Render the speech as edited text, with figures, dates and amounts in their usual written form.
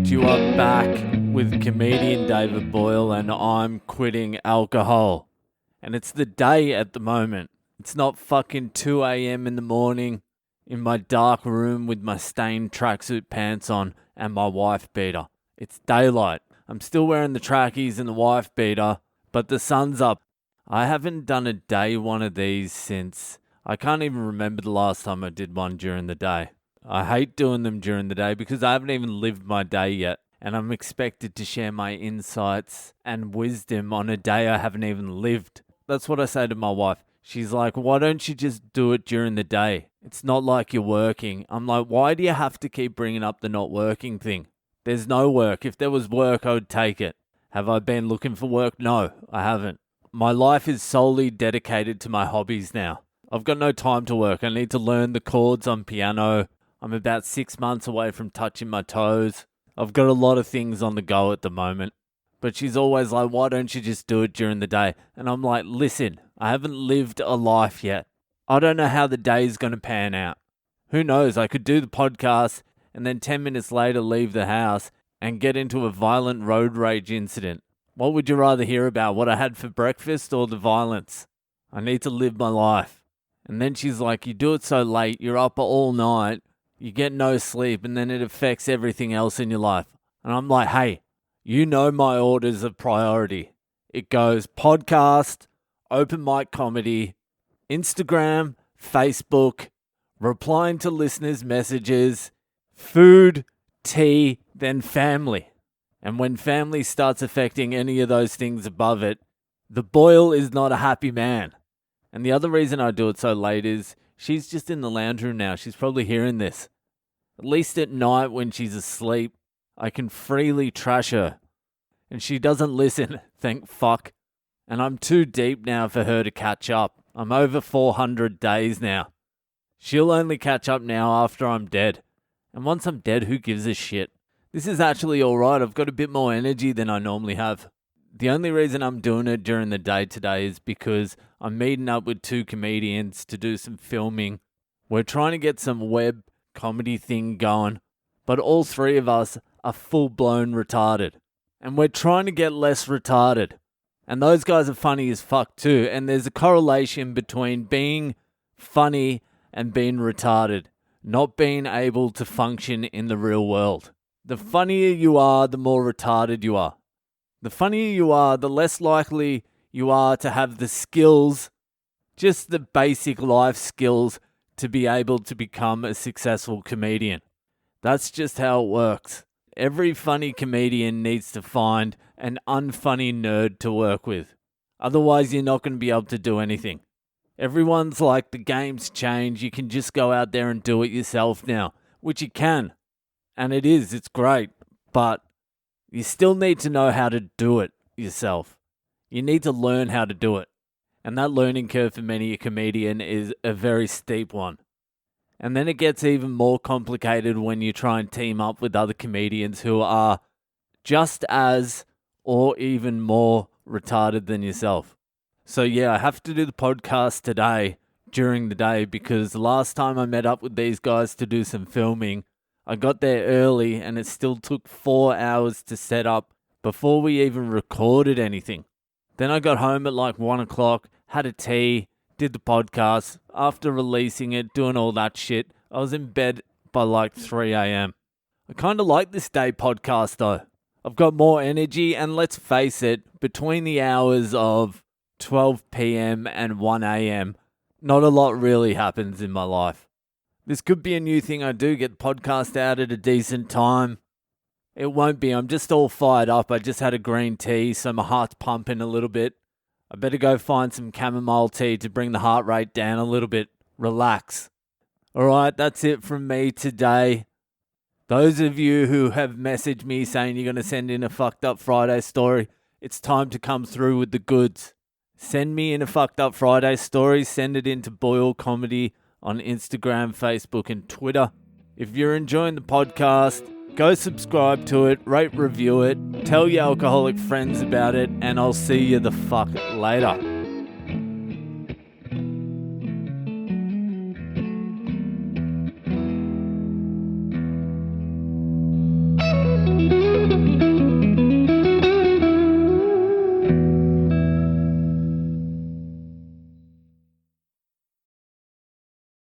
Alright, you are back with comedian David Boyle, and I'm quitting alcohol. And it's the day at the moment. It's not fucking 2 a.m. in the morning in my dark room with my stained tracksuit pants on and my wife beater. It's daylight. I'm still wearing the trackies and the wife beater, but the sun's up. I haven't done a day one of these since... I can't even remember the last time I did one during the day. I hate doing them during the day because I haven't even lived my day yet, and I'm expected to share my insights and wisdom on a day I haven't even lived. That's what I say to my wife. She's like, why don't you just do it during the day? It's not like you're working. I'm like, why do you have to keep bringing up the not working thing? There's no work. If there was work, I would take it. Have I been looking for work? No, I haven't. My life is solely dedicated to my hobbies now. I've got no time to work. I need to learn the chords on piano. I'm about 6 months away from touching my toes. I've got a lot of things on the go at the moment. But she's always like, why don't you just do it during the day? And I'm like, listen, I haven't lived a life yet. I don't know how the day is going to pan out. Who knows? I could do the podcast and then 10 minutes later leave the house and get into a violent road rage incident. What would you rather hear about? What I had for breakfast or the violence? I need to live my life. And then she's like, you do it so late, you're up all night, you get no sleep, and then it affects everything else in your life. And I'm like, hey, you know my orders of priority. It goes podcast, open mic comedy, Instagram, Facebook, replying to listeners' messages, food, tea, then family. And when family starts affecting any of those things above it, the Boyle is not a happy man. And the other reason I do it so late is she's just in the lounge room now. She's probably hearing this. At least at night when she's asleep, I can freely trash her. And she doesn't listen, thank fuck. And I'm too deep now for her to catch up. I'm over 400 days now. She'll only catch up now after I'm dead. And once I'm dead, who gives a shit? This is actually alright. I've got a bit more energy than I normally have. The only reason I'm doing it during the day today is because I'm meeting up with 2 comedians to do some filming. We're trying to get some web comedy thing going, but all 3 of us are full-blown retarded. And we're trying to get less retarded. And those guys are funny as fuck too. And there's a correlation between being funny and being retarded, not being able to function in the real world. The funnier you are, the more retarded you are. The funnier you are, the less likely you are to have the skills, just the basic life skills, to be able to become a successful comedian. That's just how it works. Every funny comedian needs to find an unfunny nerd to work with. Otherwise, you're not going to be able to do anything. Everyone's like, the game's changed. You can just go out there and do it yourself now, which you can. And it's great. But you still need to know how to do it yourself. You need to learn how to do it. And that learning curve for many a comedian is a very steep one. And then it gets even more complicated when you try and team up with other comedians who are just as or even more retarded than yourself. So yeah, I have to do the podcast today during the day because the last time I met up with these guys to do some filming, I got there early and it still took 4 hours to set up before we even recorded anything. Then I got home at like 1 o'clock, had a tea, did the podcast. After releasing it, doing all that shit, I was in bed by like 3 a.m. I kind of like this day podcast though. I've got more energy, and let's face it, between the hours of 12 p.m. and 1 a.m., not a lot really happens in my life. This could be a new thing I do, get the podcast out at a decent time. It won't be. I'm just all fired up. I just had a green tea, so my heart's pumping a little bit. I better go find some chamomile tea to bring the heart rate down a little bit. Relax. All right, that's it from me today. Those of you who have messaged me saying you're going to send in a fucked up Friday story, it's time to come through with the goods. Send me in a fucked up Friday story. Send it in to Boyle Comedy on Instagram, Facebook, and Twitter. If you're enjoying the podcast, go subscribe to it, rate, review it, tell your alcoholic friends about it, and I'll see you the fuck later.